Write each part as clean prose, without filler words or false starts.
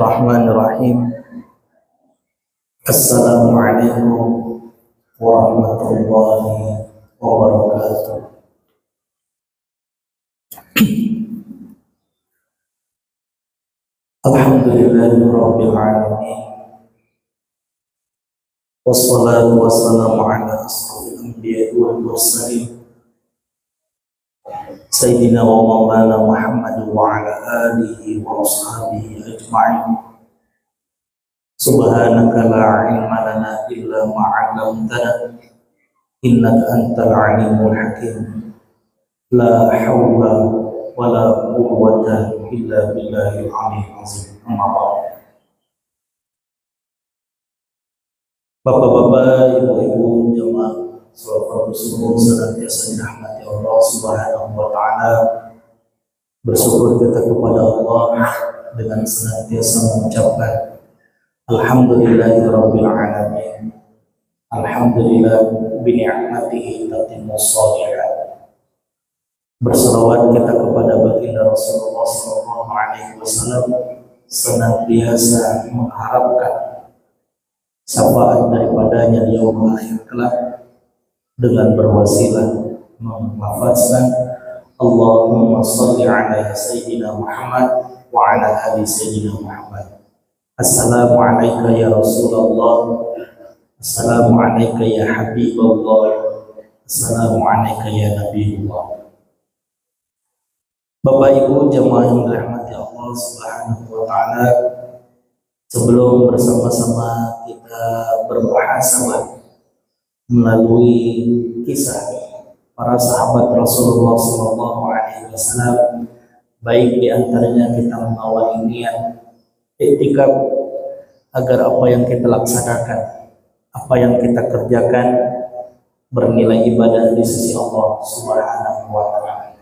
Bismillahirrahmanirrahim. Assalamualaikum warahmatullahi wabarakatuh. Alhamdulillahirabbil alamin. Wassalatu wassalamu ala asrofil anbiya'i wal mursalin Sayyidina wa maulana Muhammad wa ala alihi wa ashabihi ajma'in. Subhanaka la ilma lana illa ma 'allamtana innaka antal alimul hakim. La haula wa la quwwata illa billahil aliyyil azim. Amma ba'd. Bapak-bapak, ibu-ibu, jemaah salat subuh senantiasa dirahmati Allah Subhanahu wa taala. Bersyukur kita kepada Allah dengan senantiasa mengucapkan alhamdulillahirabbil alamin. Alhamdulillah bi ni'matihi tatimmus shalihat. Berselawat kita kepada baginda Rasulullah sallallahu alaihi wasallam, senantiasa mengharapkan syafaat daripadanya di yaumul akhir kelak, dengan berwasilah melafazkan Allahumma shalli ala sayyidina Muhammad wa ala ali sayyidina Muhammad. Assalamu alayka ya Rasulullah, assalamu alayka ya Habibullah, assalamu alayka ya Nabiullah. Bapak Ibu jemaah yang dirahmati Allah Subhanahu wa taala, sebelum bersama-sama kita berbahagia melalui kisah para sahabat Rasulullah SAW, baik diantaranya kita mengawali niat iktikaf agar apa yang kita laksanakan, apa yang kita kerjakan bernilai ibadah di sisi Allah Subhanahu wa taala,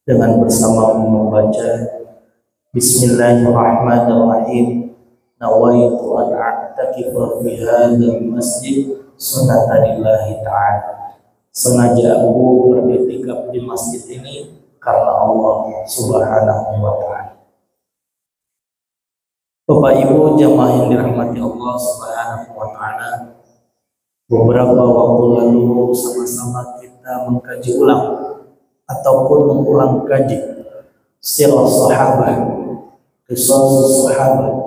dengan bersama membaca Bismillahirrahmanirrahim. Nawaitu an a'takifa fi hadzal masjid sunnatanillahi ta'ala. Sengaja aku beriktikaf di masjid ini karena Allah Subhanahu wa ta'ala. Bapak Ibu jamaah yang dirahmati Allah Subhanahu wa ta'ala, beberapa waktu lalu sama-sama kita mengkaji ulang ataupun mengulang kaji sirah sahabat, kisah sahabat,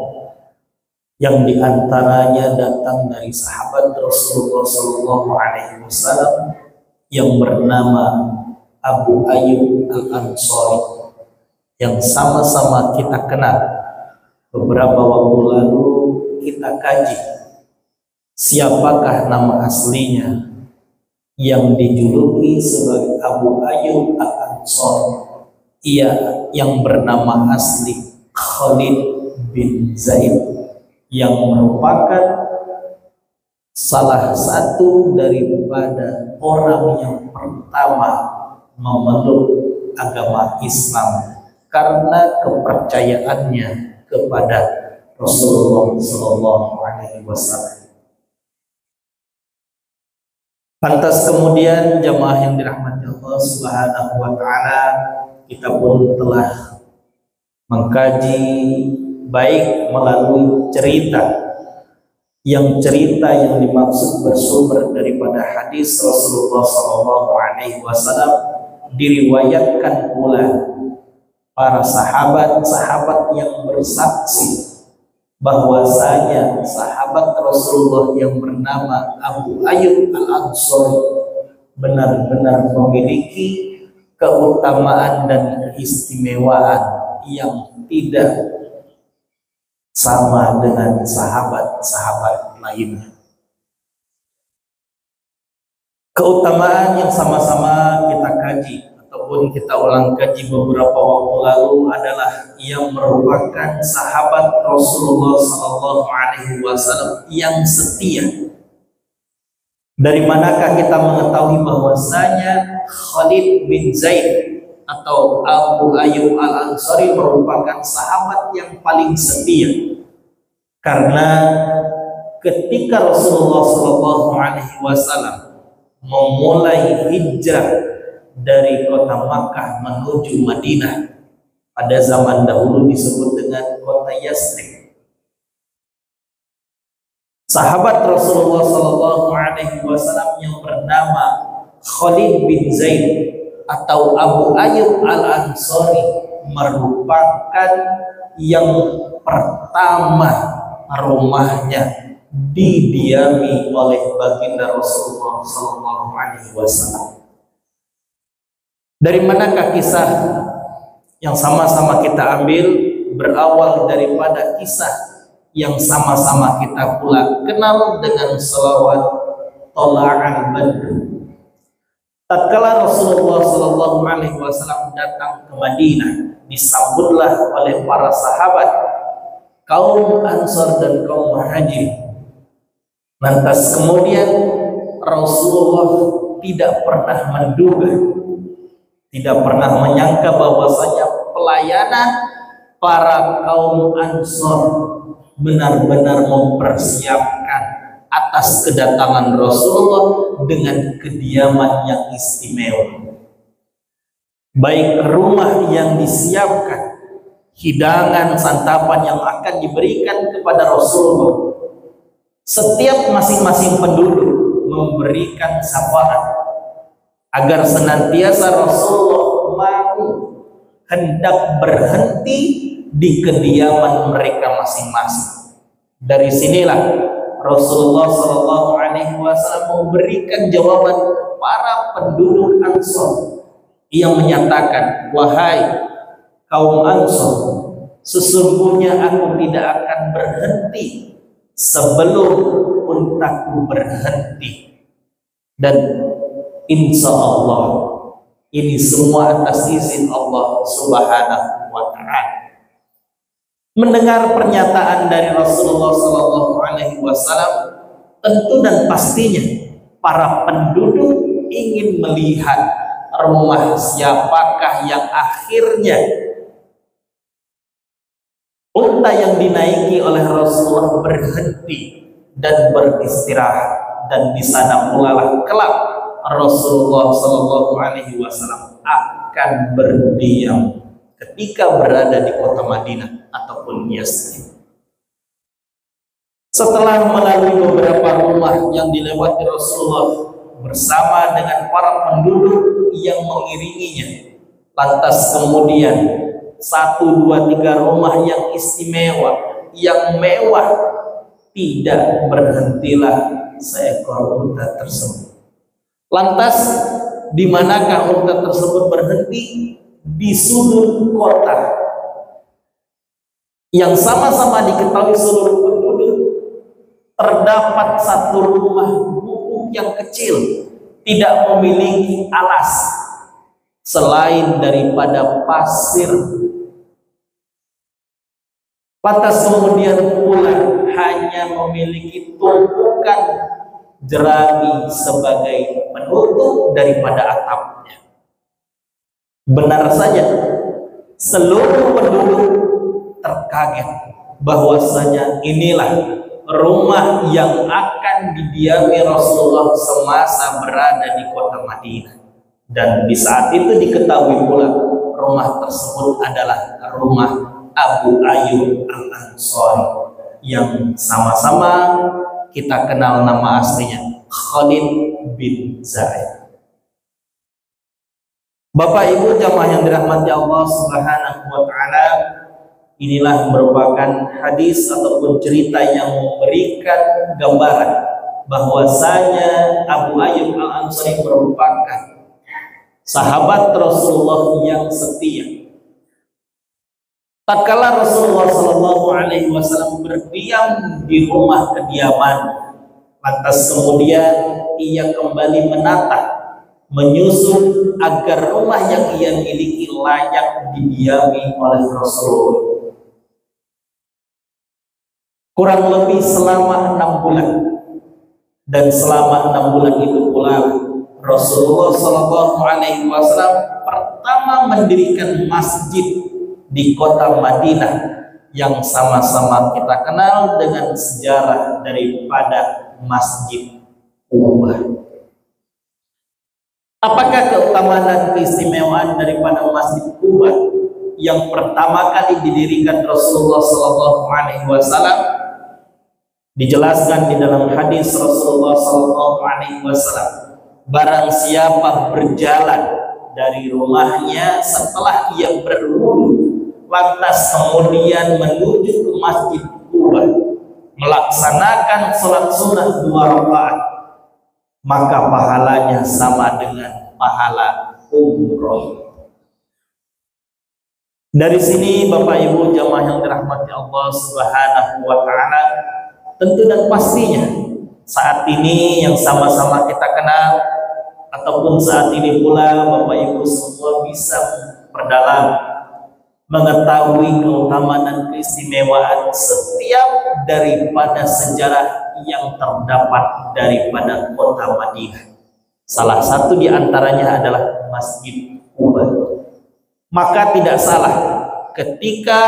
yang diantaranya datang dari sahabat Rasulullah Sallallahu Alaihi Wasallam yang bernama Abu Ayyub Al-Ansari, yang sama-sama kita kenal. Beberapa waktu lalu kita kaji siapakah nama aslinya yang dijuluki sebagai Abu Ayyub Al-Ansari. Ia yang bernama asli Khalid bin Zaid, yang merupakan salah satu daripada orang yang pertama memeluk agama Islam karena kepercayaannya kepada Rasulullah Sallallahu Alaihi Wasallam. Pantas kemudian jamaah yang dirahmati Allah Subhanahu wa taala, kita pun telah mengkaji baik melalui cerita yang dimaksud bersumber daripada hadis Rasulullah Sallallahu Alaihi Wasallam, diriwayatkan pula para sahabat-sahabat yang bersaksi bahwasanya sahabat Rasulullah yang bernama Abu Ayyub Al-Ansari benar-benar memiliki keutamaan dan keistimewaan yang tidak sama dengan sahabat-sahabat lainnya. Keutamaan yang sama-sama kita kaji ataupun kita ulang kaji beberapa waktu lalu adalah yang merupakan sahabat Rasulullah Sallallahu Alaihi Wasallam yang setia. Dari manakah kita mengetahui bahwasanya Khalid bin Zaid atau Abu Ayyub Al-Ansari merupakan sahabat yang paling setia? Karena ketika Rasulullah Sallallahu Alaihi Wasallam memulai hijrah dari kota Makkah menuju Madinah, pada zaman dahulu disebut dengan kota Yasrib, sahabat Rasulullah Sallallahu Alaihi Wasallam yang bernama Khalid bin Zaid atau Abu Ayyub Al-Ansari merupakan yang pertama rumahnya didiami oleh baginda Rasulullah Sallallahu Alaihi Wasallam. Dari manakah kisah yang sama-sama kita ambil? Berawal daripada kisah yang sama-sama kita pula kenal dengan selawat Tola'al Badr. Tatkala Rasulullah Sallallahu Alaihi Wasallam datang ke Madinah, disambutlah oleh para sahabat, kaum Ansar dan kaum Muhajir. Lantas kemudian Rasulullah tidak pernah menduga, tidak pernah menyangka bahwasanya pelayanan para kaum Ansar benar-benar mempersiapkan atas kedatangan Rasulullah dengan kediaman yang istimewa. Baik rumah yang disiapkan, hidangan santapan yang akan diberikan kepada Rasulullah. Setiap masing-masing penduduk memberikan syafaat agar senantiasa Rasulullah mau hendak berhenti di kediaman mereka masing-masing. Dari sinilah Rasulullah Sallallahu Alaihi Wasallam memberikan jawaban para penduduk Ansar yang menyatakan, wahai kaum Ansar, sesungguhnya aku tidak akan berhenti sebelum untaku berhenti, dan insya Allah ini semua atas izin Allah Subhanahu wa Ta'ala. Mendengar pernyataan dari Rasulullah Sallallahu Alaihi Wasallam, tentu dan pastinya para penduduk ingin melihat rumah siapakah yang akhirnya unta yang dinaiki oleh Rasulullah berhenti dan beristirahat, dan di sana mulalah kelak Rasulullah Sallallahu Alaihi Wasallam akan berdiam ketika berada di kota Madinah ataupun Yasrib. Setelah melalui beberapa rumah yang dilewati Rasulullah bersama dengan para penduduk yang mengiringinya, lantas kemudian 1, 2, 3 rumah yang istimewa, yang mewah, tidak berhentilah seekor unta tersebut. Lantas di manakah unta tersebut berhenti? Di sudut kota yang sama-sama diketahui seluruh penduduk, terdapat satu rumah gubuk yang kecil, tidak memiliki alas selain daripada pasir. Lantas kemudian pula hanya memiliki tumpukan jerami sebagai penutup daripada atapnya. Benar saja, seluruh penduduk terkaget bahwasanya inilah rumah yang akan didiami Rasulullah semasa berada di kota Madinah. Dan di saat itu diketahui pula rumah tersebut adalah rumah Abu Ayyub Al-Ansari yang sama-sama kita kenal nama aslinya, Khalid bin Zaid. Bapak Ibu jamaah yang dirahmati Allah Subhanahu wa Ta'ala, inilah merupakan hadis ataupun cerita yang memberikan gambaran bahwasanya Abu Ayyub Al-Ansari merupakan sahabat Rasulullah yang setia. Tatkala Rasulullah Sallallahu Alaihi Wasallam berdiam di rumah kediaman, lantas kemudian ia kembali menata, menyusun agar rumah yang ia miliki layak didiami oleh Rasulullah. Kurang lebih selama 6 bulan, dan selama 6 bulan itu pula Rasulullah Sallallahu Alaihi Wasallam pertama mendirikan masjid di kota Madinah yang sama-sama kita kenal dengan sejarah daripada Masjid Kubah. Apakah keutamaan dan keistimewaan daripada Masjid Kubah yang pertama kali didirikan Rasulullah Sallallahu Alaihi Wasallam? Dijelaskan di dalam hadis Rasulullah SAW, barang siapa berjalan dari rumahnya setelah ia berwudu, lantas kemudian menuju ke Masjid Quba, melaksanakan sholat sunnah 2 rakaat, maka pahalanya sama dengan pahala umroh. Dari sini Bapak Ibu jamaah yang dirahmati Allah Subhanahu wa taala, tentu dan pastinya saat ini yang sama-sama kita kenal, ataupun saat ini pula Bapak Ibu semua bisa memperdalam, mengetahui keutamaan dan keistimewaan setiap daripada sejarah yang terdapat daripada kota Madinah. Salah satu di antaranya adalah Masjid Quba. Maka tidak salah ketika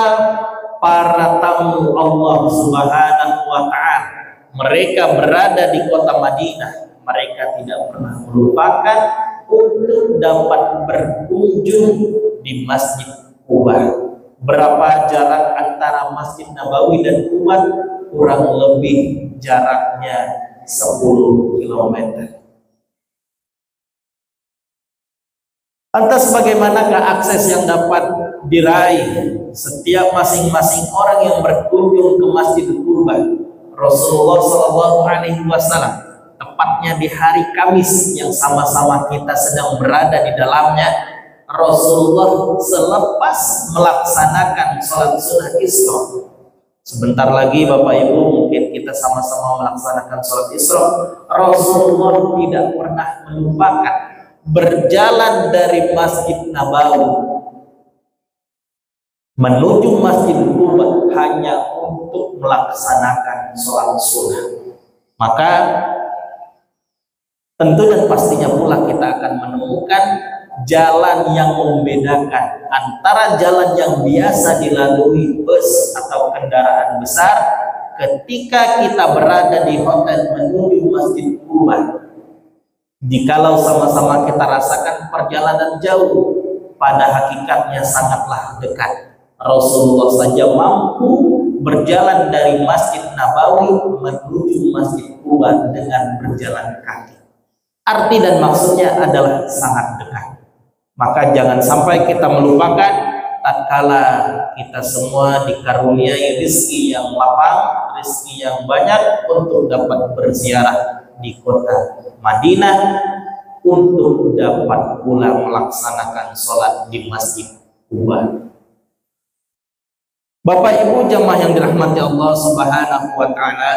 para tamu Allah Subhanahu wa taala mereka berada di kota Madinah, mereka tidak pernah melupakan untuk dapat berkunjung di Masjid Quba. Berapa jarak antara Masjid Nabawi dan Quba? Kurang lebih jaraknya 10 km. Lantas bagaimanakah akses yang dapat diraih setiap masing-masing orang yang berkunjung ke Masjid Quba? Rasulullah SAW, tepatnya di hari Kamis yang sama-sama kita sedang berada di dalamnya, Rasulullah selepas melaksanakan sholat sunnah Isra. Sebentar lagi Bapak Ibu mungkin kita sama-sama melaksanakan sholat Isra. Rasulullah tidak pernah melupakan berjalan dari Masjid Nabawi menuju Masjid Quba hanya untuk melaksanakan sholat sunnah. Maka tentu dan pastinya pula kita akan menemukan jalan yang membedakan antara jalan yang biasa dilalui bus atau kendaraan besar ketika kita berada di hotel menuju Masjid Quba. Jikalau sama-sama kita rasakan perjalanan jauh, pada hakikatnya sangatlah dekat. Rasulullah saja mampu berjalan dari Masjid Nabawi menuju Masjid Quba dengan berjalan kaki. Arti dan maksudnya adalah sangat dekat. Maka jangan sampai kita melupakan tatkala kita semua dikaruniai rezeki yang lapang, rezeki yang banyak untuk dapat berziarah di kota Madinah, untuk dapat pula melaksanakan sholat di Masjid Quba. Bapak Ibu jamaah yang dirahmati Allah Subhanahu wa taala,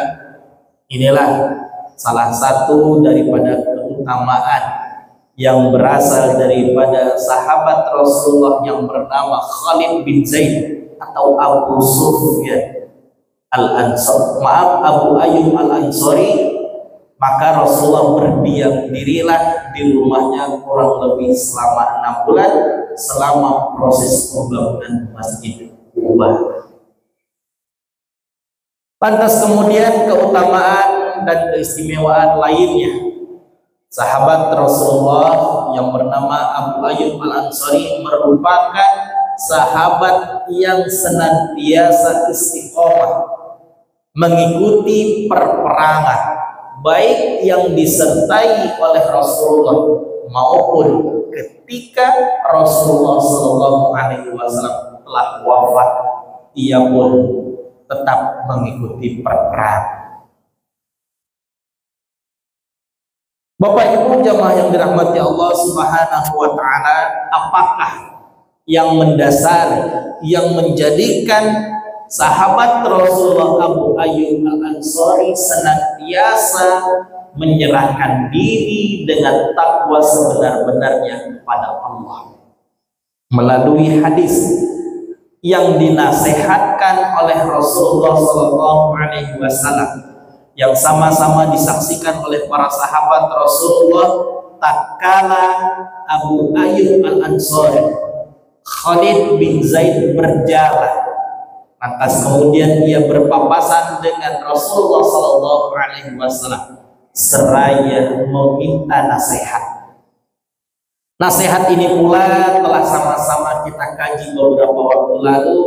inilah salah satu daripada keutamaan yang berasal daripada sahabat Rasulullah yang bernama Khalid bin Zaid atau Abu Sufyan Al-Ansari, Abu Ayyub Al-Ansari. Maka Rasulullah berdiam dirilah di rumahnya kurang lebih selama 6 bulan selama proses pembangunan Masjid Quba. Lantas kemudian keutamaan dan keistimewaan lainnya, sahabat Rasulullah yang bernama Abu Ayyub Al-Ansari merupakan sahabat yang senantiasa istiqomah mengikuti perperangan, baik yang disertai oleh Rasulullah maupun ketika Rasulullah SAW telah wafat, ia pun tetap mengikuti perperangan. Bapak Ibu jamaah yang dirahmati Allah Subhanahu wa taala, apakah yang mendasari, yang menjadikan sahabat Rasulullah Abu Ayyub Al-Ansari senantiasa menyerahkan diri dengan takwa sebenar-benarnya kepada Allah? Melalui hadis yang dinasihatkan oleh Rasulullah SAW yang sama-sama disaksikan oleh para sahabat Rasulullah tatkala Abu Ayyub Al-Ansari, Khalid bin Zaid berjalan, lantas kemudian ia berpapasan dengan Rasulullah SAW seraya meminta nasihat. Nasihat ini pula telah sama-sama kita kaji beberapa waktu lalu.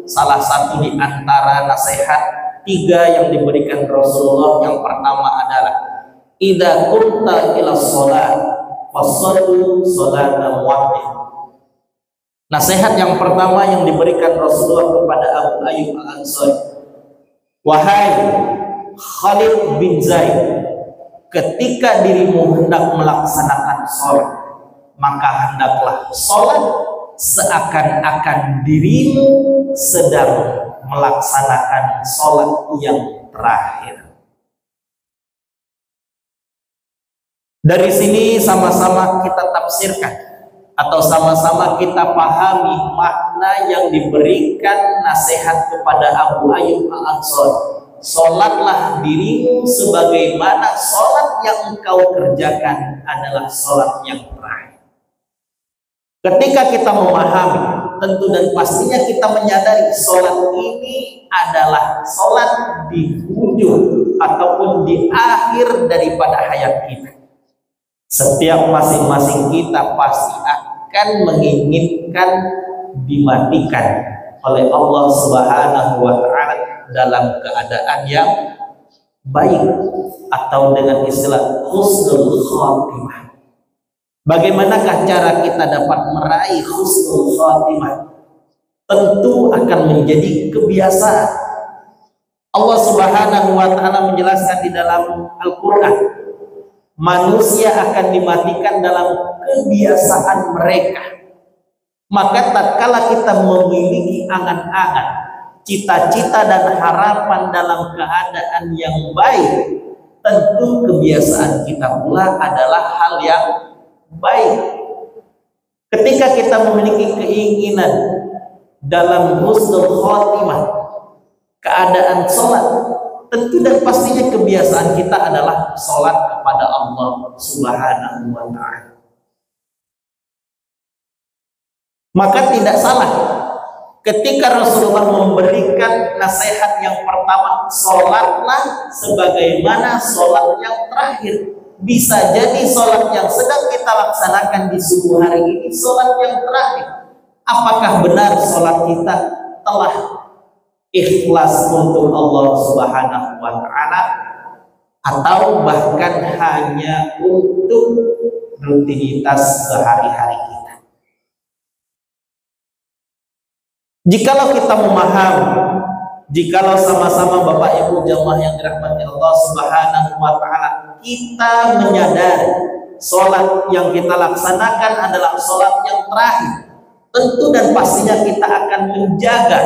Salah satu di antara nasihat tiga yang diberikan Rasulullah. Yang pertama adalah idza qumta ila shalah fassallu sholata muwaddin. Nasihat yang pertama yang diberikan Rasulullah kepada Abu Ayyub Al-Ansari, wahai Khalid bin Zaid, ketika dirimu hendak melaksanakan sholat, maka hendaklah sholat seakan-akan dirimu sedang melaksanakan sholat yang terakhir. Dari sini sama-sama kita tafsirkan atau sama-sama kita pahami makna yang diberikan nasihat kepada Abu Ayyub Al-Ansari. Sholatlah dirimu sebagaimana sholat yang engkau kerjakan adalah sholat yang terakhir. Ketika kita memahami, tentu dan pastinya kita menyadari sholat ini adalah sholat di ujung ataupun di akhir daripada hayat kita. Setiap masing-masing kita pasti akan menginginkan dimatikan oleh Allah Subhanahu wa Ta'ala dalam keadaan yang baik atau dengan istilah husnul khatimah. Bagaimanakah cara kita dapat meraih husnul khatimah? Tentu akan menjadi kebiasaan. Allah Subhanahu wa Ta'ala menjelaskan di dalam Al-Qur'an, manusia akan dimatikan dalam kebiasaan mereka. Maka tatkala kita memiliki angan-angan, cita-cita dan harapan dalam keadaan yang baik, tentu kebiasaan kita pula adalah hal yang baik. Ketika kita memiliki keinginan dalam husnul khotimah, keadaan sholat, tentu dan pastinya kebiasaan kita adalah sholat kepada Allah Subhanahu wa Ta'ala. Maka tidak salah ketika Rasulullah memberikan nasihat yang pertama, sholatlah sebagaimana sholat yang terakhir. Bisa jadi sholat yang sedang kita laksanakan di subuh hari ini sholat yang terakhir. Apakah benar sholat kita telah ikhlas untuk Allah Subhanahu wa Ta'ala, atau bahkan hanya untuk rutinitas sehari-hari kita? Jikalau kita memahami, jikalau sama-sama Bapak Ibu jamaah yang dirahmati Allah Subhanahu wa Ta'ala, kita menyadari sholat yang kita laksanakan adalah sholat yang terakhir, tentu dan pastinya kita akan menjaga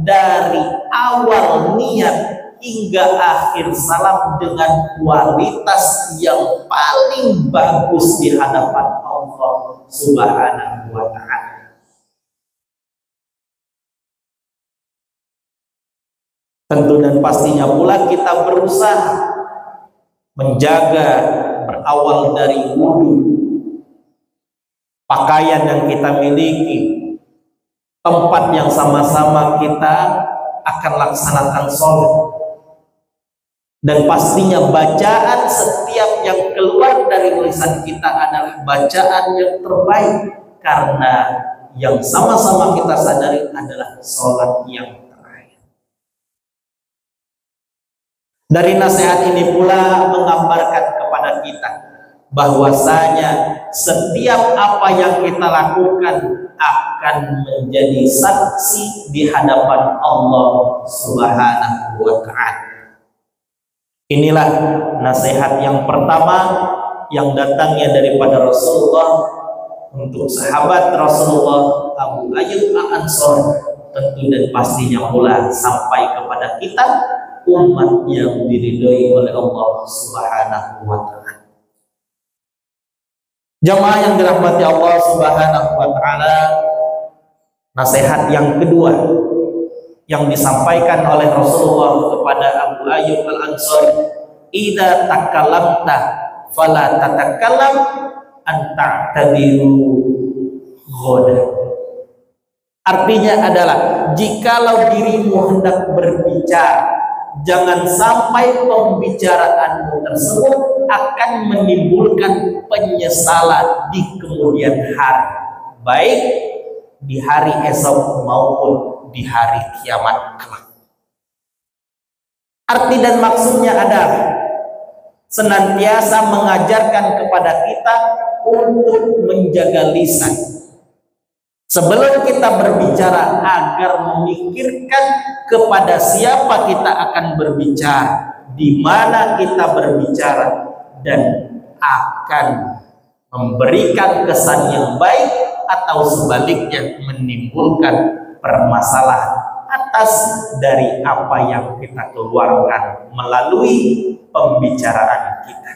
dari awal niat hingga akhir salam dengan kualitas yang paling bagus di hadapan Allah Subhanahu wa Ta'ala. Tentu dan pastinya pula kita berusaha menjaga berawal dari wudu, pakaian yang kita miliki, tempat yang sama-sama kita akan laksanakan sholat, dan pastinya bacaan setiap yang keluar dari lisan kita adalah bacaan yang terbaik, karena yang sama-sama kita sadari adalah sholat yang terakhir. Dari nasihat ini pula menggambarkan kepada kita bahwasanya setiap apa yang kita lakukan akan menjadi saksi di hadapan Allah Subhanahu wa Ta'ala. Inilah nasihat yang pertama yang datangnya daripada Rasulullah untuk sahabat Rasulullah Abu Ayyub Al-Ansari, tentu dan pastinya pula sampai kepada kita umat yang diridhoi oleh Allah Subhanahu wa Ta'ala. Jamaah yang dirahmati Allah Subhanahu wa Ta'ala, nasihat yang kedua yang disampaikan oleh Rasulullah kepada Abu Ayyub Al-Ansari, idza takallamta fala tatakallam an ta'tadiru ghadan. Artinya adalah, jikalau dirimu hendak berbicara, jangan sampai pembicaraanmu tersebut akan menimbulkan penyesalan di kemudian hari, baik di hari esok maupun di hari kiamat kelak. Arti dan maksudnya adalah senantiasa mengajarkan kepada kita untuk menjaga lisan. Sebelum kita berbicara, agar memikirkan kepada siapa kita akan berbicara, di mana kita berbicara, dan akan memberikan kesan yang baik atau sebaliknya menimbulkan permasalahan atas dari apa yang kita keluarkan melalui pembicaraan kita.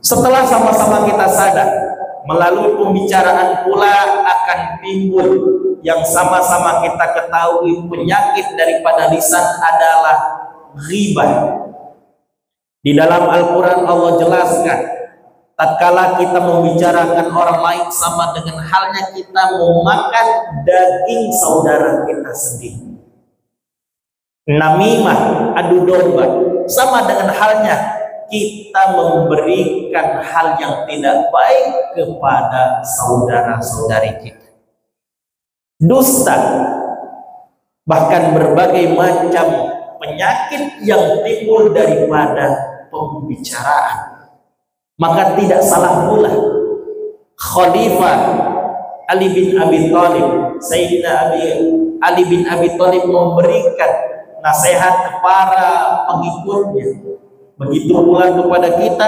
Setelah sama-sama kita sadar, melalui pembicaraan pula akan timbul yang sama-sama kita ketahui penyakit daripada lisan adalah ghibah. Di dalam Al-Quran Allah jelaskan, tatkala kita membicarakan orang lain sama dengan halnya kita memakan daging saudara kita sendiri. Namimah, adu domba, sama dengan halnya kita memberikan hal yang tidak baik kepada saudara-saudari kita. Dusta, bahkan berbagai macam penyakit yang timbul daripada pembicaraan. Maka tidak salah pula Khalifah Ali bin Abi Thalib, Sayyidina Ali bin Abi Thalib memberikan nasihat kepada pengikutnya. Begitu pula kepada kita,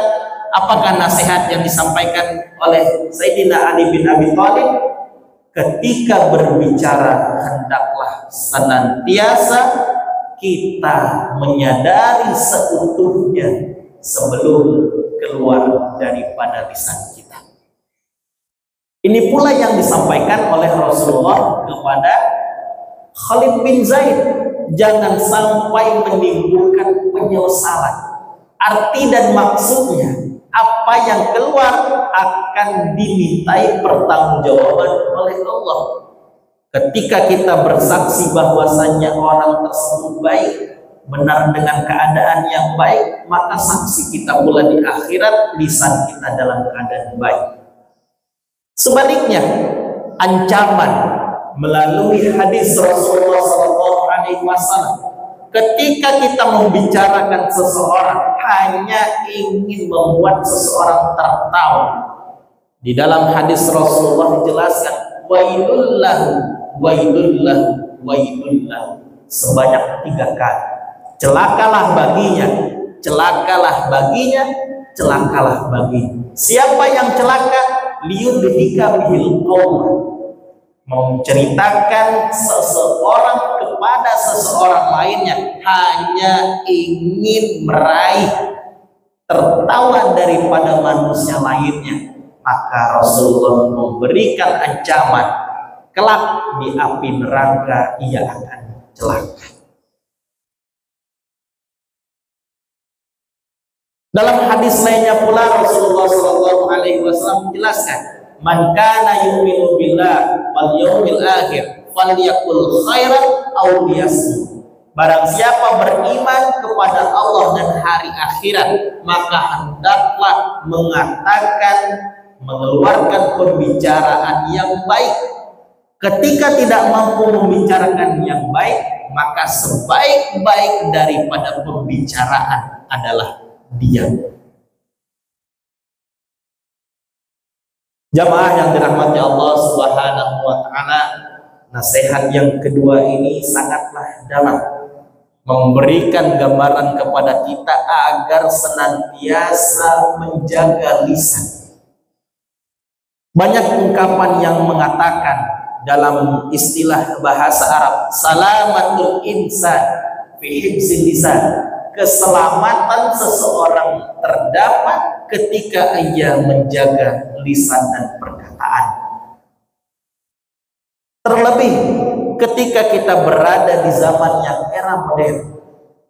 apakah nasihat yang disampaikan oleh Sayyidina Ali bin Abi Thalib? Ketika berbicara, hendaklah senantiasa kita menyadari seutuhnya sebelum keluar daripada lisan kita. Ini pula yang disampaikan oleh Rasulullah kepada Khalid bin Zaid, jangan sampai menimbulkan penyesalan. Arti dan maksudnya, apa yang keluar akan dimintai pertanggungjawaban oleh Allah. Ketika kita bersaksi bahwasanya orang tersebut baik, benar dengan keadaan yang baik, maka saksi kita pula di akhirat lisan kita dalam keadaan baik. Sebaliknya, ancaman melalui hadis Rasulullah SAW, ketika kita membicarakan seseorang hanya ingin membuat seseorang tertawa. Di dalam hadis Rasulullah dijelaskan, wailullah, wailullah, wailullah, sebanyak 3 kali. Celakalah baginya, celakalah baginya, celakalah baginya. Siapa yang celaka? Liyudhika bihil qaum, menceritakan seseorang kepada seseorang lainnya hanya ingin meraih tertawa daripada manusia lainnya, maka Rasulullah memberikan ancaman, kelak di api neraka ia akan celaka. Dalam hadis lainnya pula Rasulullah SAW menjelaskan, man kana yu'minu billah wal yawmil akhir falyakul khairan aw liyasmut. Barang siapa beriman kepada Allah dan hari akhirat, maka hendaklah mengatakan, mengeluarkan pembicaraan yang baik. Ketika tidak mampu membicarakan yang baik, maka sebaik-baik daripada pembicaraan adalah diam. Jamaah yang dirahmati Allah Subhanahu wa taala, nasihat yang kedua ini sangatlah dalam, memberikan gambaran kepada kita agar senantiasa menjaga lisan. Banyak ungkapan yang mengatakan dalam istilah bahasa Arab, salamatul insan fi hifzil lisan, keselamatan seseorang terdapat ketika ia menjaga lisan dan perkataan. Terlebih ketika kita berada di zaman yang era modern,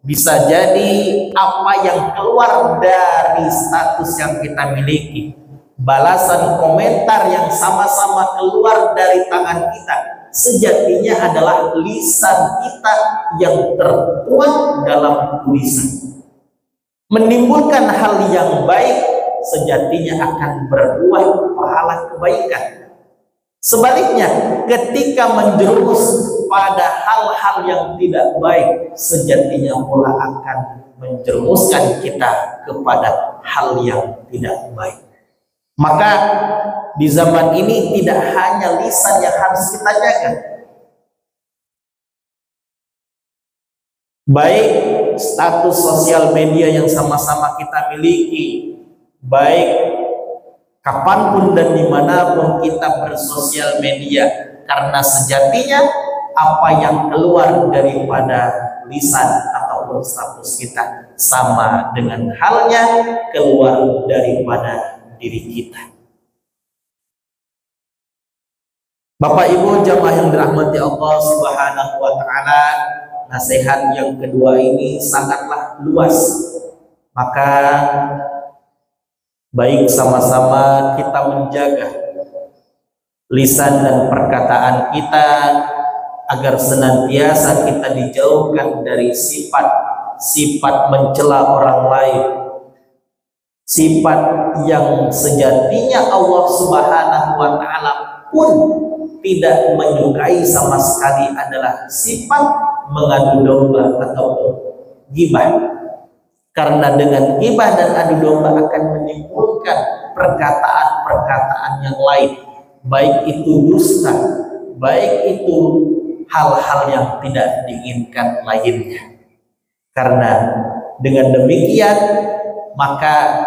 bisa jadi apa yang keluar dari status yang kita miliki, balasan komentar yang sama-sama keluar dari tangan kita, sejatinya adalah lisan kita yang tertuang dalam tulisan. Menimbulkan hal yang baik sejatinya akan berbuah pahala kebaikan. Sebaliknya, ketika menjerumus pada hal-hal yang tidak baik, sejatinya pula akan menjerumuskan kita kepada hal yang tidak baik. Maka di zaman ini tidak hanya lisan yang harus kita jaga, baik status sosial media yang sama-sama kita miliki, baik kapanpun dan dimanapun kita bersosial media, karena sejatinya apa yang keluar daripada lisan ataupun status kita sama dengan halnya keluar daripada diri kita. Bapak Ibu jamaah yang dirahmati Allah Subhanahu wa taala, nasihat yang kedua ini sangatlah luas. Maka baik sama-sama kita menjaga lisan dan perkataan kita agar senantiasa kita dijauhkan dari sifat mencela orang lain, sifat yang sejatinya Allah Subhanahu wa taala pun tidak menyukai sama sekali adalah sifat mengadu domba atau ghibah. Karena dengan ghibah dan adu domba akan menimbulkan perkataan-perkataan yang lain, baik itu dusta, baik itu hal-hal yang tidak diinginkan lainnya. Karena dengan demikian maka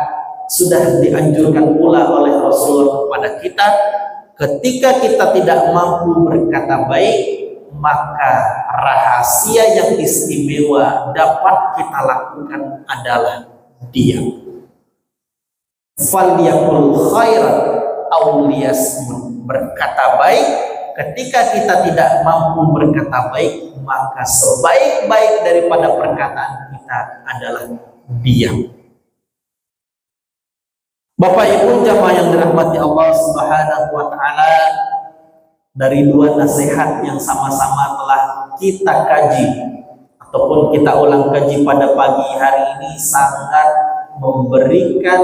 sudah dianjurkan pula oleh Rasulullah kepada kita, ketika kita tidak mampu berkata baik, maka rahasia yang istimewa dapat kita lakukan adalah diam. Falyaqul khairan aw liyasmut, berkata baik. Ketika kita tidak mampu berkata baik, maka sebaik-baik daripada perkataan kita adalah diam. Bapak Ibu jamaah yang dirahmati Allah Subhanahu wa taala, dari dua nasihat yang sama-sama telah kita kaji ataupun kita ulang kaji pada pagi hari ini sangat memberikan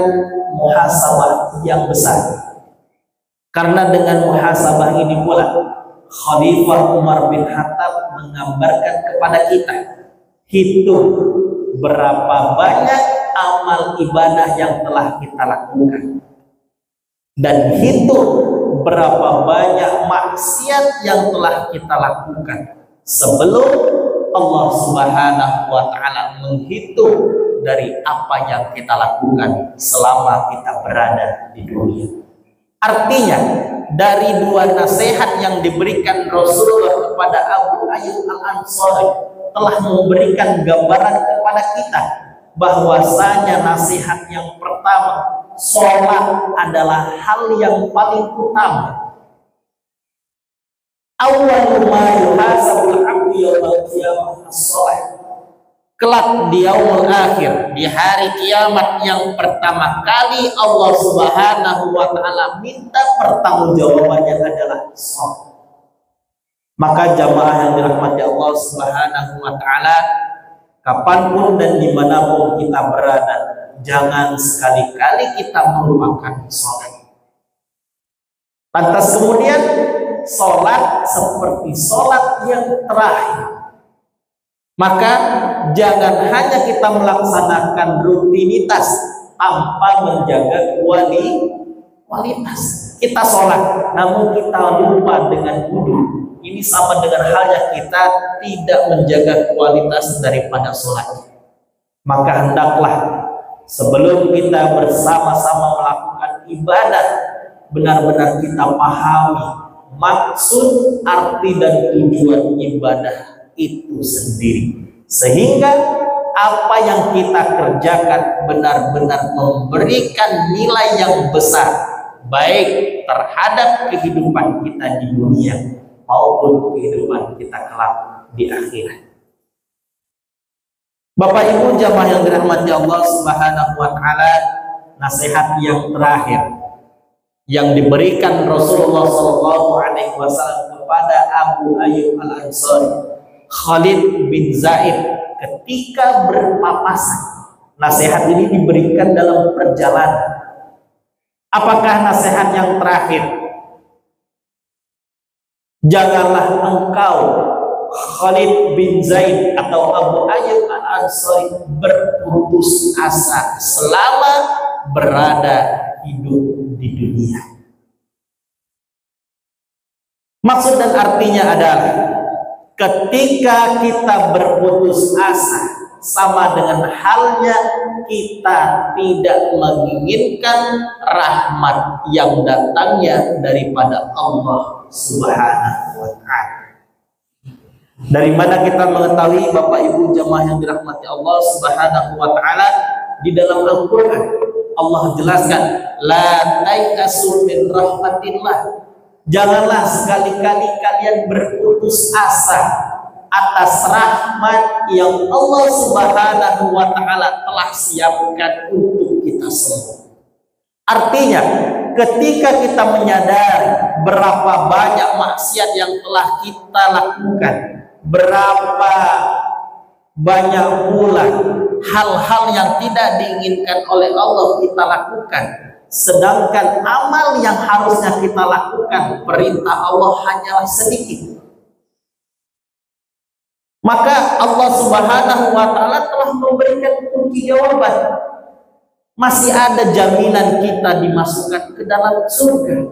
muhasabah yang besar. Karena dengan muhasabah ini pula Khalifah Umar bin Khattab menggambarkan kepada kita, hitung berapa banyak amal ibadah yang telah kita lakukan, dan hitung berapa banyak maksiat yang telah kita lakukan sebelum Allah Subhanahu wa taala menghitung dari apa yang kita lakukan selama kita berada di dunia. Artinya dari dua nasihat yang diberikan Rasulullah kepada Abu Ayyub Al-Ansari telah memberikan gambaran kepada kita bahwasanya nasihat yang pertama, sholat adalah hal yang paling utama. Awwalu ma yuhasabul 'abdu yaumil qiyamah as-shalah. Kelak di yaumul akhir, di hari kiamat yang pertama kali Allah Subhanahu wa taala minta pertanggungjawabannya adalah sholat. Maka jamaah yang dirahmati Allah Subhanahu wa taala, kapanpun dan dimanapun kita berada, jangan sekali-kali kita melupakan sholat. Lantas kemudian sholat seperti sholat yang terakhir. Maka jangan hanya kita melaksanakan rutinitas tanpa menjaga kualitas. Kita sholat namun kita lupa dengan wudhu. Ini sama dengan halnya kita tidak menjaga kualitas daripada sholat. Maka hendaklah sebelum kita bersama-sama melakukan ibadah, benar-benar kita pahami maksud, arti, dan tujuan ibadah itu sendiri, sehingga apa yang kita kerjakan benar-benar memberikan nilai yang besar, baik terhadap kehidupan kita di dunia maupun kehidupan kita kelak di akhirat. Bapak Ibu jamaah yang dirahmati Allah Subhanahu wa taala, nasihat yang terakhir yang diberikan Rasulullah SAW kepada Abu Ayyub Al-Ansari, Khalid bin Zaid, ketika berpapasan. Nasihat ini diberikan dalam perjalanan. Apakah nasihat yang terakhir? Janganlah engkau Khalid bin Zaid atau Abu Ayyub Al-Ansari berputus asa selama berada hidup di dunia. Maksud dan artinya adalah ketika kita berputus asa, sama dengan halnya kita tidak menginginkan rahmat yang datangnya daripada Allah Subhanahu wa Ta'ala. Dari mana kita mengetahui Bapak Ibu jamaah yang dirahmati Allah Subhanahu wa Ta'ala? Di dalam Al-Quran Allah jelaskan, la tai'asu min rahmatillah, janganlah sekali-kali kalian berputus asa atas rahmat yang Allah Subhanahu wa Ta'ala telah siapkan untuk kita semua. Artinya, ketika kita menyadari berapa banyak maksiat yang telah kita lakukan, berapa banyak pula hal-hal yang tidak diinginkan oleh Allah kita lakukan, sedangkan amal yang harusnya kita lakukan, perintah Allah hanyalah sedikit, maka Allah Subhanahu wa Ta'ala telah memberikan kunci jawaban. Masih ada jaminan kita dimasukkan ke dalam surga.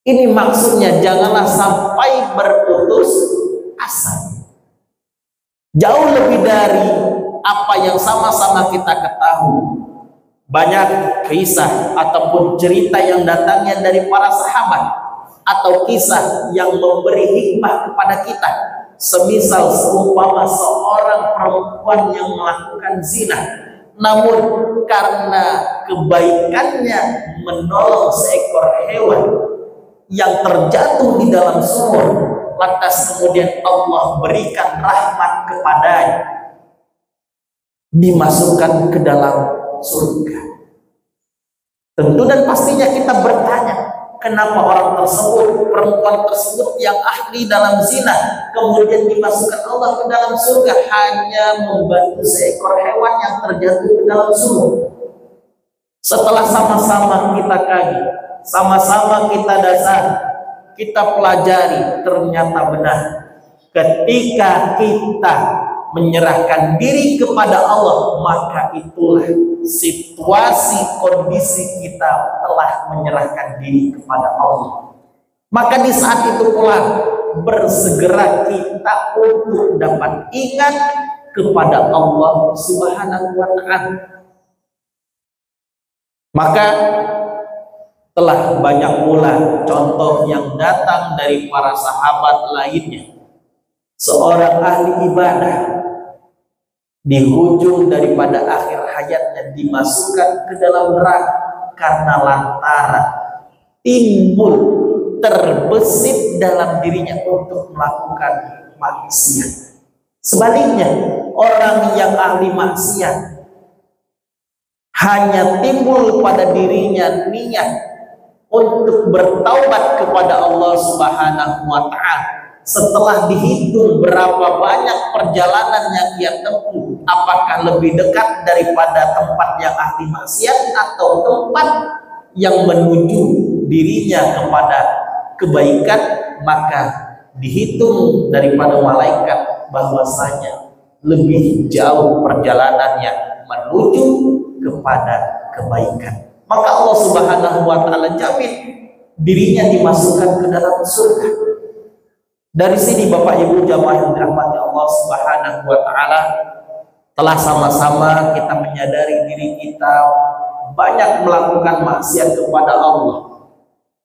Ini maksudnya janganlah sampai berputus asa. Jauh lebih dari apa yang sama-sama kita ketahui. Banyak kisah ataupun cerita yang datangnya dari para sahabat, atau kisah yang memberi hikmah kepada kita. Semisal seumpama seorang perempuan yang melakukan zina, namun karena kebaikannya menolong seekor hewan yang terjatuh di dalam sumur, lantas kemudian Allah berikan rahmat kepadanya, dimasukkan ke dalam surga. Tentu dan pastinya kita bertanya, kenapa orang tersebut, perempuan tersebut yang ahli dalam zina, kemudian dimasukkan Allah ke dalam surga hanya membantu seekor hewan yang terjatuh ke dalam sumur? Setelah sama-sama kita kaji, sama-sama kita dasar, kita pelajari, ternyata benar. Ketika kita menyerahkan diri kepada Allah, maka itulah situasi kondisi kita telah menyerahkan diri kepada Allah. Maka di saat itu pula bersegera kita untuk dapat ingat kepada Allah Subhanahu wa Ta'ala. Maka telah banyak pula contoh yang datang dari para sahabat lainnya. Seorang ahli ibadah di ujung daripada akhir hayatnya dimasukkan ke dalam neraka karena lantaran timbul terbesit dalam dirinya untuk melakukan maksiat. Sebaliknya, orang yang ahli maksiat hanya timbul pada dirinya niat untuk bertaubat kepada Allah Subhanahu wa Ta'ala. Setelah dihitung berapa banyak perjalanan yang ia tempuh, apakah lebih dekat daripada tempat yang ahli maksiat atau tempat yang menuju dirinya kepada kebaikan, maka dihitung daripada malaikat bahwasanya lebih jauh perjalanannya menuju kepada kebaikan. Maka Allah Subhanahu wa Ta'ala jamin dirinya dimasukkan ke dalam surga. Dari sini Bapak Ibu jamaah yang dirahmati Allah Subhanahu wa Ta'ala, telah sama-sama kita menyadari diri kita banyak melakukan maksiat kepada Allah,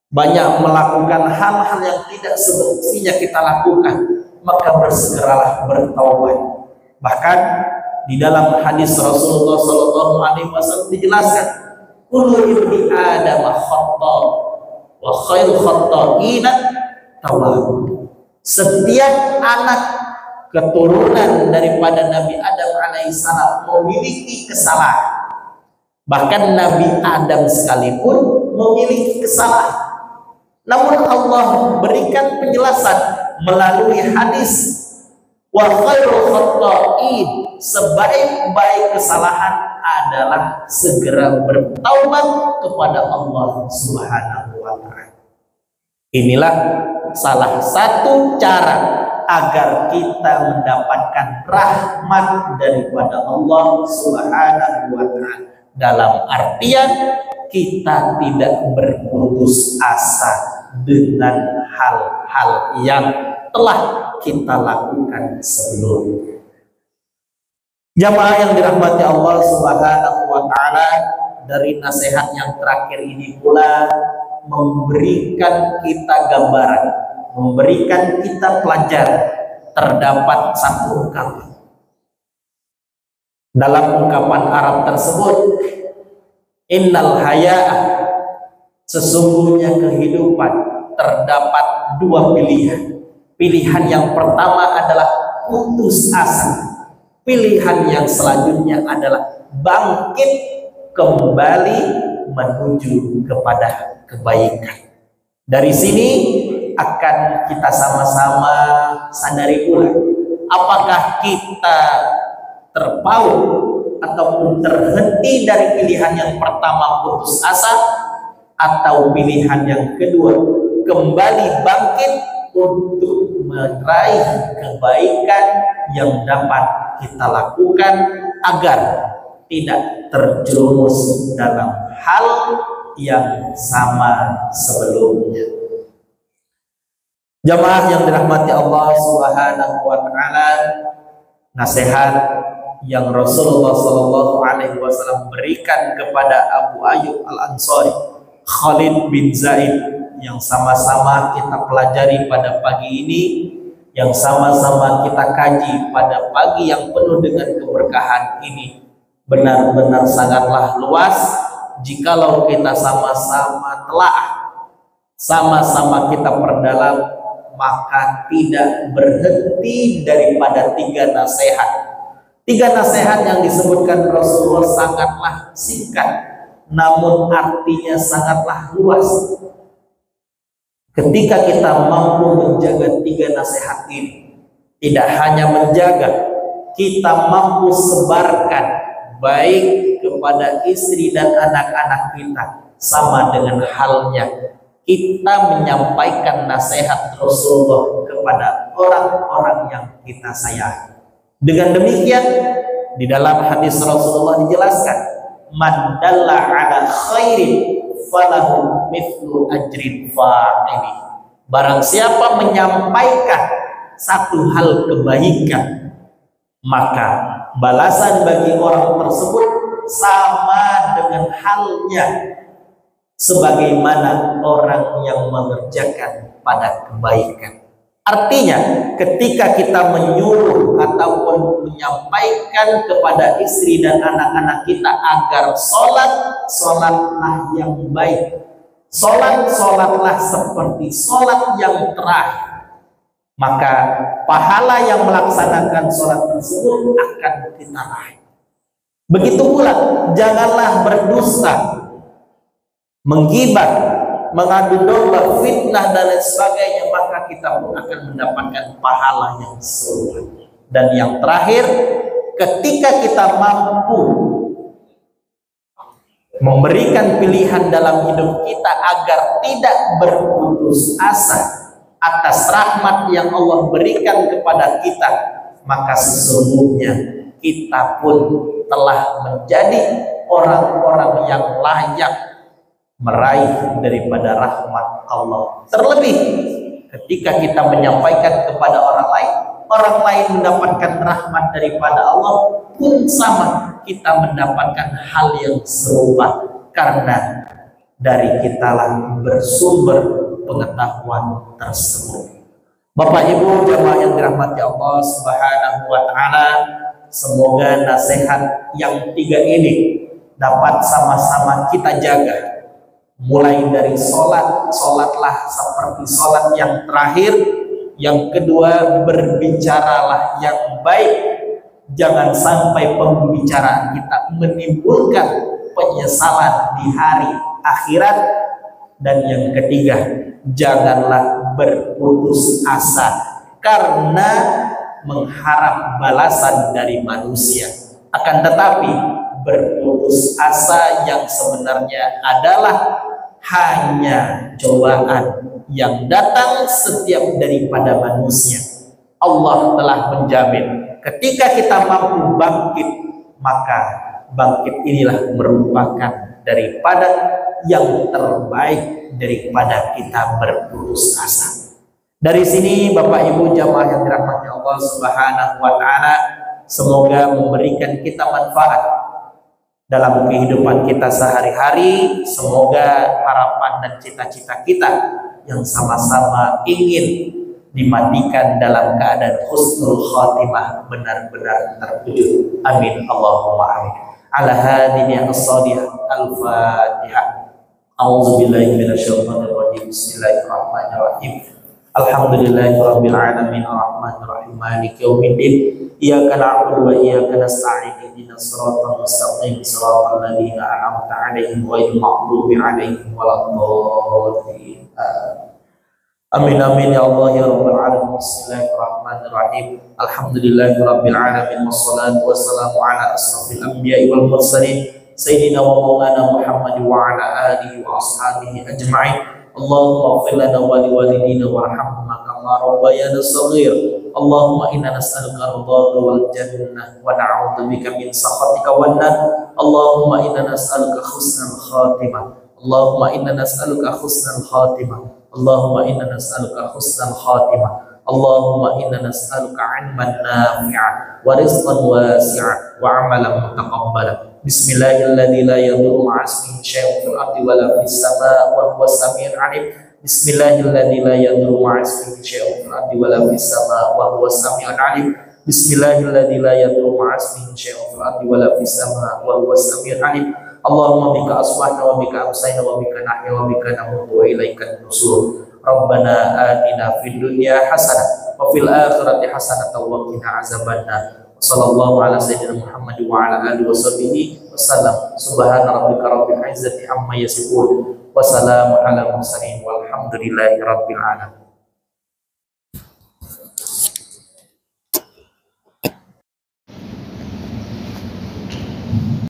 banyak melakukan hal-hal yang tidak semestinya kita lakukan, maka bersegeralah bertaubat. Bahkan di dalam hadis Rasulullah SAW dijelaskan, kullu ibni Adam khata wa khairu khata'ina tawwabun. Setiap anak keturunan daripada Nabi Adam alaihissalam memiliki kesalahan. Bahkan Nabi Adam sekalipun memiliki kesalahan. Namun Allah berikan penjelasan melalui hadis, wa khairul khata'in, sebaik-baik kesalahan adalah segera bertaubat kepada Allah Subhanahu wa Ta'ala. Inilah salah satu cara agar kita mendapatkan rahmat daripada Allah Subhanahu wa Ta'ala. Dalam artian kita tidak berputus asa dengan hal-hal yang telah kita lakukan sebelumnya. Jamaah yang dirahmati Allah Subhanahu wa Ta'ala, dari nasihat yang terakhir ini pula memberikan kita gambaran, memberikan kita pelajaran. Terdapat satu ungkapan. Dalam ungkapan Arab tersebut, innal haya'ah, sesungguhnya kehidupan terdapat dua pilihan. Pilihan yang pertama adalah putus asa. Pilihan yang selanjutnya adalah bangkit kembali menuju kepada kebaikan. Dari sini akan kita sama-sama sadari pula, apakah kita terpaut ataupun terhenti dari pilihan yang pertama putus asa, atau pilihan yang kedua kembali bangkit untuk meraih kebaikan yang dapat kita lakukan agar tidak terjerumus dalam hal yang sama sebelumnya. Jamaah yang dirahmati Allah Subhanahu wa Ta'ala, nasihat yang Rasulullah Sallallahu Alaihi Wasallam berikan kepada Abu Ayyub Al-Ansari, Khalid bin Zaid, yang sama-sama kita pelajari pada pagi ini, yang sama-sama kita kaji pada pagi yang penuh dengan keberkahan ini, benar-benar sangatlah luas. Jikalau kita sama-sama telaah, sama-sama kita perdalam, maka tidak berhenti daripada tiga nasihat. Tiga nasihat yang disebutkan Rasulullah sangatlah singkat, namun artinya sangatlah luas. Ketika kita mampu menjaga tiga nasihat ini, tidak hanya menjaga, kita mampu sebarkan baik kepada istri dan anak-anak kita, sama dengan halnya kita menyampaikan nasihat Rasulullah kepada orang-orang yang kita sayangi. Dengan demikian, di dalam hadis Rasulullah dijelaskan, man dalla ala khairin falahu mithlu ajrin fa'ili. Barang siapa menyampaikan satu hal kebaikan, maka balasan bagi orang tersebut sama dengan halnya sebagaimana orang yang mengerjakan pada kebaikan. Artinya, ketika kita menyuruh ataupun menyampaikan kepada istri dan anak-anak kita agar sholatlah yang baik, sholatlah seperti sholat yang terakhir, maka pahala yang melaksanakan sholat tersebut akan kita raih. Begitu pula, janganlah berdusta, menggibah, mengadu domba, fitnah dan lain sebagainya, maka kita pun akan mendapatkan pahala yang serupa. Dan yang terakhir, ketika kita mampu memberikan pilihan dalam hidup kita agar tidak berputus asa atas rahmat yang Allah berikan kepada kita, maka sesungguhnya kita pun telah menjadi orang-orang yang layak meraih daripada rahmat Allah. Terlebih ketika kita menyampaikan kepada orang lain mendapatkan rahmat daripada Allah, pun sama, kita mendapatkan hal yang serupa, karena dari kitalah bersumber pengetahuan tersebut. Bapak Ibu jamaah yang dirahmati Allah Subhanahu wa Ta'ala, semoga nasihat yang tiga ini dapat sama-sama kita jaga. Mulai dari sholatlah seperti sholat yang terakhir. Yang kedua, berbicaralah yang baik, jangan sampai pembicaraan kita menimbulkan penyesalan di hari akhirat. Dan yang ketiga, janganlah berputus asa karena mengharap balasan dari manusia, akan tetapi berputus asa yang sebenarnya adalah hanya cobaan yang datang setiap daripada manusia. Allah telah menjamin ketika kita mampu bangkit, maka bangkit inilah merupakan daripada yang terbaik daripada kita berputus asa. Dari sini Bapak Ibu jamaah yang dirahmati Allah Subhanahu wa taala, semoga memberikan kita manfaat dalam kehidupan kita sehari-hari. Semoga harapan dan cita-cita kita yang sama-sama ingin dimandikan dalam keadaan husnul khatimah benar-benar terwujud. Amin Allahumma amin. Ala hadhihi as-salihah al-Fatihah. A'udzubillahi minasyaitonir rajim. Bismillahirrahmanirrahim. Alhamdulillahirabbil alamin arrahmanir rahim maliki yaumiddin. Iyyaka na'budu wa iyyaka nasta'in. Ihdinas siratal mustaqim siratal ladzina an'amta 'alaihim ghairil maghdubi 'alaihim waladdallin. Amin amin ya Allah ya rabbal alamin. Bismillahirrahmanirrahim. Alhamdulillahirabbil alamin wassalatu wassalamu ala asrofil anbiya'i wal mursalin sayyidina wa maulana Muhammad wa ala alihi wa ashabihi ajma'in. Allahumma ighfir lana wa liwalidina warhamhuma kama rabbayana shaghir. Allahumma inna nas'aluka ridhaka wal jannah wa na'udzubika min sakhatika wan nar. Allahumma inna nas'aluka husnal khatimah. Allahumma inna nas'aluka husnal khatimah. Allahumma inna nas'aluka husnal khatimah. Allahumma inna nas'aluka 'ilman nafi'an wa rizqan wasi'an wa 'amalan mutaqabbalan. Bismillahilladzi la yadurru ma'a ismihi syai'un fil ardi wa la fis samaa'i wa huwas samii'ul 'aliim. Bismillahilladzi la yadurru ma'a ismihi syai'un fil ardi wa la fis samaa'i wa huwas samii'ul 'aliim. Bismillahilladzi la yadurru ma'a ismihi syai'un fil ardi wa la fis samaa'i wa huwas samii'ul 'aliim. Allahumma bika asbahna wa bika amsayna wa bika nahya wa bika namutu wa ilaikan nusur. Rabbana atina fid dunya hasanah wa fil akhirati hasanah wa qina azabannar. Sallallahu ala sayyidina Muhammad wa ala alihi wa sahbihi wasallam. Subhana rabbika rabbil izzati amma yasifun wa salamun ala mursalin walhamdulillahi rabbil alamin.